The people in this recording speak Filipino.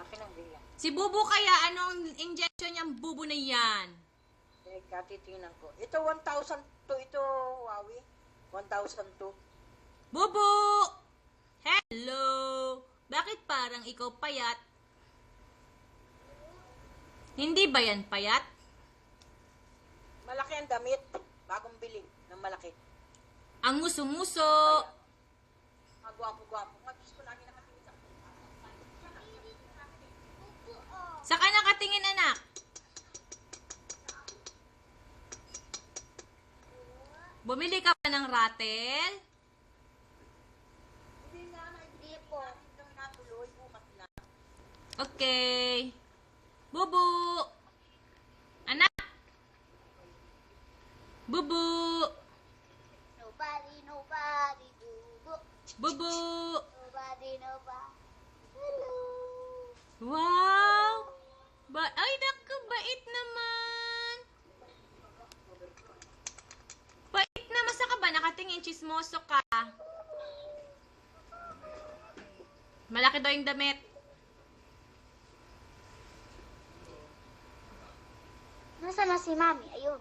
Akin ang bilang. Si Bubu kaya, anong injection niyang Bubu na yan? Katitingnan ko. Ito 1,000 to. Ito, Wawi. 1,002. Bubu! Hello! Bakit parang ikaw payat? Hindi ba yan payat? Malaki ang damit. Bagong bili ng malaki. Ang nguso-nguso. Magwapo-gwapo. Diyos ko, lagi nakatingin sa Saka nakatingin, anak. Bumili ka ba ng rattle? Hindi po. Hindi natuloy. Bukas na. Okay. Bubu! Anak! Bubu! Nobody, Bubu. Bubu! Nobody. Hello. Wow! Ay, naku, bait naman. Bait naman. Saka ba nakatingin? Chismoso ka. Malaki daw yung damit. Nasaan na si Mami? Ayun.